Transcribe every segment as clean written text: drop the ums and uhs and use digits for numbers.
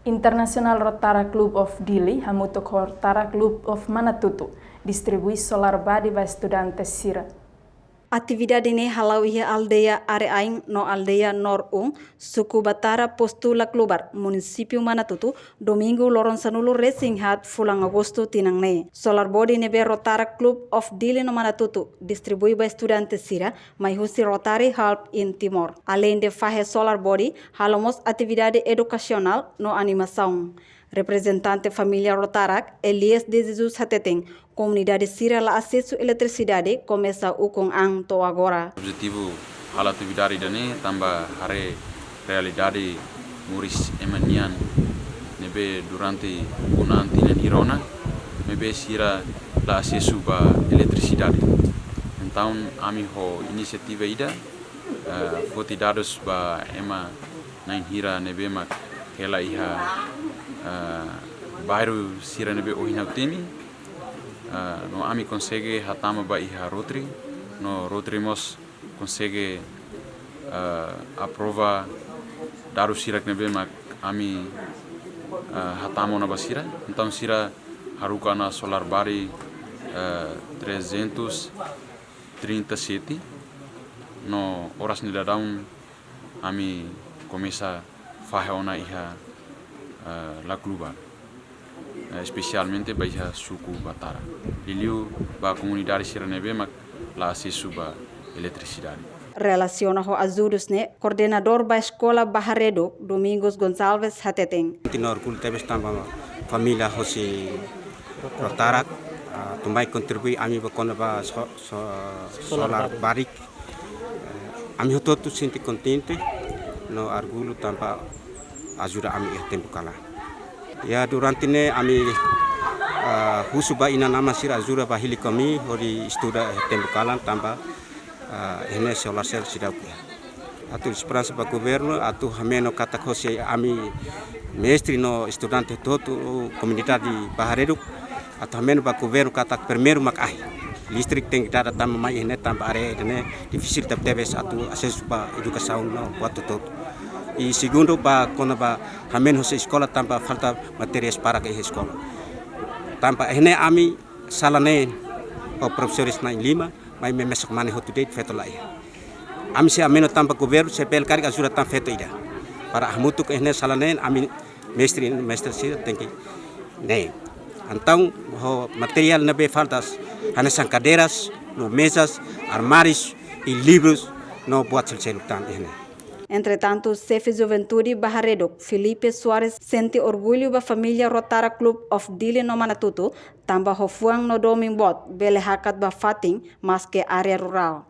International Rotary Club of Dili, hamutok Rotary Club of Manatutu, distribui solar body para estudantes Sira. Atividade ini halau ia aldeia Areaing no aldeia Norung, suku Batara postula Klubar, município Manatutu, domingo loron sanulu racing hat fulang agosto tinang ne. Solar body nebe Rotary Club of Dili no Manatutu, distribui para estudantes Sira, mai husi Rotary Help in Timor. Além de fazer solar body, halamos atividade educacional no animação. Representante família Rotarak, Elias de Jesus Hateteng, comunidade Sira la acesso eletricidade, começa o com ang to agora. Objetivo hal atividade dani tambah hari realidade muris emanian nebe durante gunaan tinan irona nebe Sira la acesso ba eletricidade. Então ami ho inisiativa ida foti dados ba ema nain hira nebe mak hela iha bairro Sira nebe ohinatini no ami consegue hatama ba iha Rotary no Rotary mos consegue aprova daru Sira nebe mak ami hatamo na basira então Sira haruka na solar bari 337 no horas nila daun ami começa faheona iha la kluba especialmente ba iha suku Batara liliu ba comunidade Sira nebe mak la acesso ba eletricidade. Relaciona ho ajudos ne coordenador ba escola Baharedo Domingos Gonçalves Hateteng. Tinor kul tebes tamba família hosi Rotarak tumbai contribui ami ba kona ba solar barik ami hototu sinti contente no argulo tamba ajuda ami tempo kala. Ya durante ne ami husuba ina nama Sira ajuda ba hili kami hori estuda tempo kala tamba ini solar cell sidak ya. Atu esperança ba governo atu hameno kata hosi ami mestre no estudante todo comunidade Baharedo atu hameno ba governo kata primeiro mak ai listrik tem que dar tamba mai ene tamba are ene difícil tebes atu acesso ba educação no quanto todo. E segundo ba kona ba hamen hosi escola tamba falta materiais para que escola. Tamba ene ami salane o professores na lima mai memesak mane hotu date feto lai. Ami se ameno tamba governo se pel kari azura tam feto ida. Para hamutuk ene salane ami mestre Sira tengki. Ne. Então ho material na be faltas hanesan cadeiras, no mesas, armários e livros no buat celcelutan ene. Entretanto, chefe de juventude Baharedo, Felipe Soares, sente orgulho da família Rotary Club of Dili no Manatutu, tambah hofuang no domingbot, bele hakat ba fating, mas que área rural.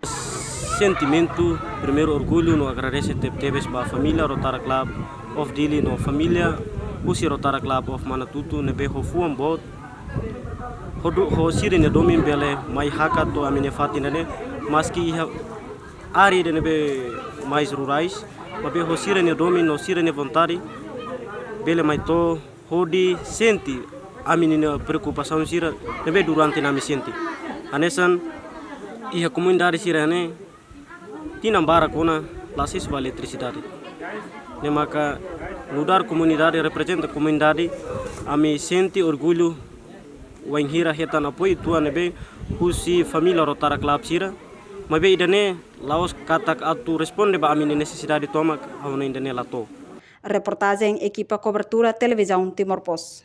Sentimento, primeiro orgulho, no agradece tebes ba família Rotary Club of Dili no família, usi Rotary Club of Manatutu, nebe hofuang bot, ho sire ne domin bele mai hakat to amine fatinane, mas que iha área nebe mais rurais, mas ho sire ne domin no sire ne vontade, bele mai to hodi senti amine ne preocupação Sira nebe durante na mi senti. Anesan iha comunidade Sira ne tinambara kona lasis ba eletricidade. Ne maka mudar comunidade representa comunidade ami senti orgulho wain hira hetan apoio tua nebe husi família Rotary Club Sira. Mabe idane laos katak atu responde ba amine necessidade tomak auna idane lato. Reportagem equipa cobertura televisão Timor Post.